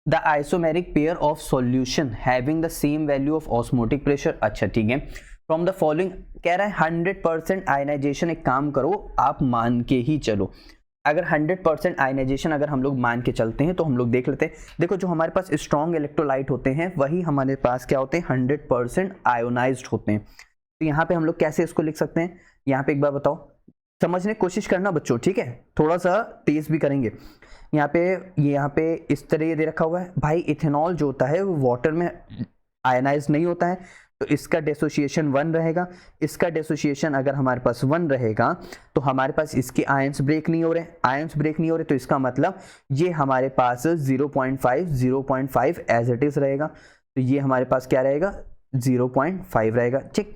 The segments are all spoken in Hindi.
The isomeric pair of solution having the same value of osmotic pressure. अच्छा ठीक है, फ्रॉम द फॉलोइंग कह रहा है 100% आयनाइजेशन। एक काम करो, आप मान के ही चलो। अगर 100% आयनाइजेशन अगर हम लोग मान के चलते हैं तो हम लोग देख लेते हैं। देखो जो हमारे पास स्ट्रॉन्ग इलेक्ट्रोलाइट होते हैं वही हमारे पास क्या होते हैं, 100% आयोनाइज्ड होते हैं। तो यहाँ पे हम लोग कैसे इसको लिख सकते हैं, यहाँ पे एक बार बताओ, समझने की कोशिश करना बच्चों, ठीक है, थोड़ा सा तेज भी करेंगे। यहाँ पे इस तरह ये दे रखा हुआ है भाई, इथेनॉल जो होता है वो वाटर में आयनाइज नहीं होता है, तो इसका डिसोसिएशन 1 रहेगा। इसका डिसोसिएशन अगर हमारे पास 1 रहेगा तो हमारे पास इसके आयंस ब्रेक नहीं हो रहे, आयंस ब्रेक नहीं हो रहे, तो इसका मतलब ये हमारे पास 0.5 एज इट इज रहेगा। तो ये हमारे पास क्या रहेगा, 0.5 रहेगा। ठीक,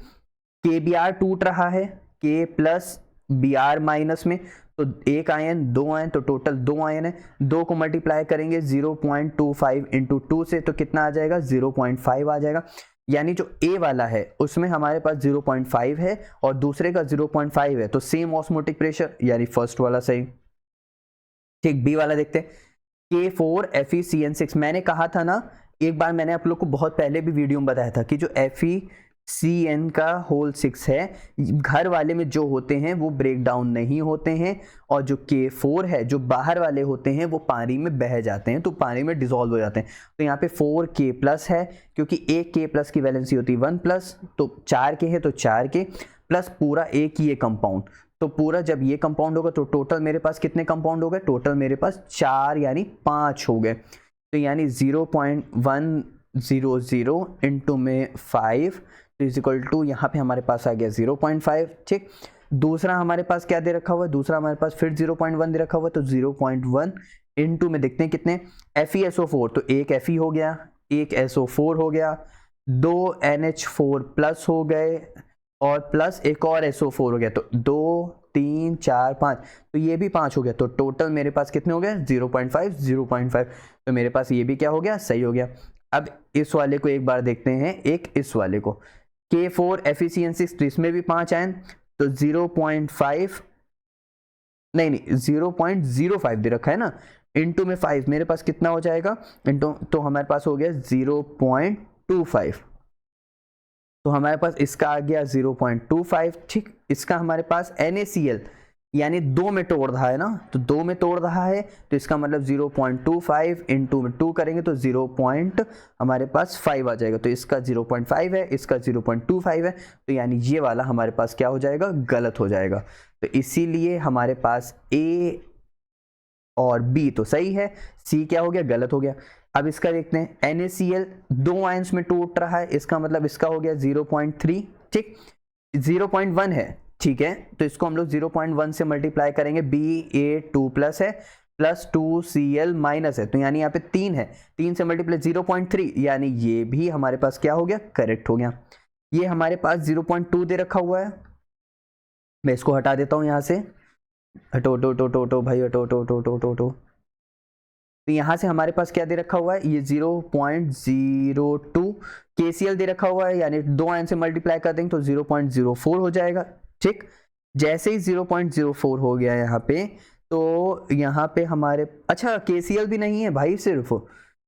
के बी आर टूट रहा है, के प्लस बी आर माइनस में, तो एक आयन, दो आयन, तो टोटल 2 आयन है। 2 को मल्टीप्लाई करेंगे 0.25 इंटू 2 से, तो कितना आ जाएगा, 0.5 आ जाएगा। यानी जो ए वाला है उसमें हमारे पास 0.5 है और दूसरे का 0.5 है, तो सेम ऑस्मोटिक प्रेशर, यानी फर्स्ट वाला सही। ठीक, बी वाला देखते हैं, K4FeCN6। मैंने कहा था ना एक बार, मैंने आप लोग को बहुत पहले भी वीडियो में बताया था कि जो FeCN का होल 6 है, घर वाले में जो होते हैं वो ब्रेक डाउन नहीं होते हैं, और जो K4 है जो बाहर वाले होते हैं वो पानी में बह जाते हैं, तो पानी में डिसॉल्व हो जाते हैं। तो यहाँ पे 4K प्लस है, क्योंकि एक K प्लस की वैलेंसी होती है 1 प्लस, तो 4K है तो 4K प्लस पूरा एक ही ये कंपाउंड। तो पूरा जब ये कंपाउंड होगा तो टोटल मेरे पास कितने कंपाउंड हो गए, टोटल मेरे पास 4 यानी 5 हो गए। तो यानी 0.100 इंटू में 5 तो इज इक्वल टू, यहाँ पे हमारे पास आ गया 0.5। ठीक, दूसरा हमारे पास क्या दे रखा हुआ है, दूसरा हमारे पास फिर 0.1 दे रखा हुआ है, तो 0.1 इंटू में देखते हैं कितने, FeSO4, तो एक Fe हो गया, एक SO4 हो गया, 2 NH4 प्लस हो गए, और प्लस एक और SO4 हो गया, तो 2 3 4 5, तो ये भी 5 हो गया। तो टोटल मेरे पास कितने हो गए, 0.5, तो मेरे पास ये भी क्या हो गया, सही हो गया। अब इस वाले को एक बार देखते हैं, एक इस वाले को, K4FeCN6, तो इसमें भी 5 आयन, तो 0.5 नहीं 0.05 दे रखा है ना, इंटू में 5 मेरे पास कितना हो जाएगा, इंटू, तो हमारे पास हो गया 0.25, तो हमारे पास इसका आ गया 0.25। ठीक, इसका हमारे पास NaCl यानी 2 में तोड़ रहा है ना, तो 2 में तोड़ रहा है, तो इसका मतलब 0.25 इंटू में 2 करेंगे तो 0. हमारे पास 5 आ जाएगा। तो इसका 0.5 है, इसका 0.25 है, तो यानी ये वाला हमारे पास क्या हो जाएगा, गलत हो जाएगा। तो इसीलिए हमारे पास A और B तो सही है, C क्या हो गया, गलत हो गया। अब इसका देखते हैं, NaCl 2 आयंस में टूट रहा है, इसका मतलब इसका हो गया 0.3। ठीक, 0.1 है, ठीक है, तो इसको हम लोग 0.1 से मल्टीप्लाई करेंगे, Ba2 प्लस है, प्लस 2Cl माइनस है, तो यानी यहाँ पे 3 है, 3 से मल्टीप्लाई 0.3, यानी ये भी हमारे पास क्या हो गया, करेक्ट हो गया। ये हमारे पास 0.2 दे रखा हुआ है, मैं इसको हटा देता हूँ यहाँ से, हटो भाई, हटो। तो यहाँ से हमारे पास क्या दे रखा हुआ है, ये 0.02 KCl दे रखा हुआ है, यानी 2 आयन से मल्टीप्लाई कर देंगे तो 0.04 हो जाएगा। ठीक, जैसे ही 0.04 हो गया यहाँ पे, तो यहाँ पे हमारे, अच्छा KCl भी नहीं है भाई, सिर्फ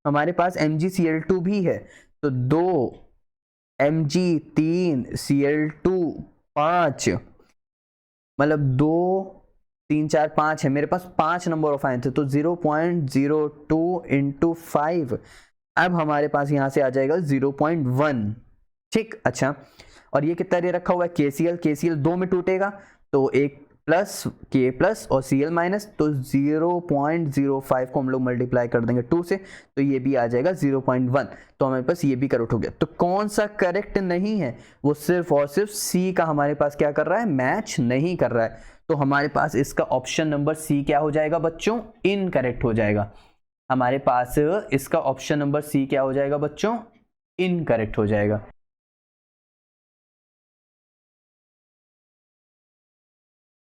हमारे पास MgCl2 भी है, तो 2 Mg 3 Cl2 5, मतलब 2 3 4 5 है, मेरे पास 5 नंबर ऑफ आयन थे, तो 0.02 इंटू 5, अब हमारे पास यहां से आ जाएगा 0.1। ठीक, अच्छा, और ये कितना दे रखा हुआ है, KCl 2 में टूटेगा, तो एक प्लस K प्लस और Cl माइनस, तो 0.05 को हम लोग मल्टीप्लाई कर देंगे 2 से, तो ये भी आ जाएगा 0.1, तो हमारे पास ये भी करेक्ट हो गया। तो कौन सा करेक्ट नहीं है, वो सिर्फ और सिर्फ C का हमारे पास क्या कर रहा है, मैच नहीं कर रहा है, तो हमारे पास इसका ऑप्शन नंबर C क्या हो जाएगा बच्चों, इनकरेक्ट हो जाएगा। हमारे पास इसका ऑप्शन नंबर C क्या हो जाएगा बच्चों, इनकरेक्ट हो जाएगा।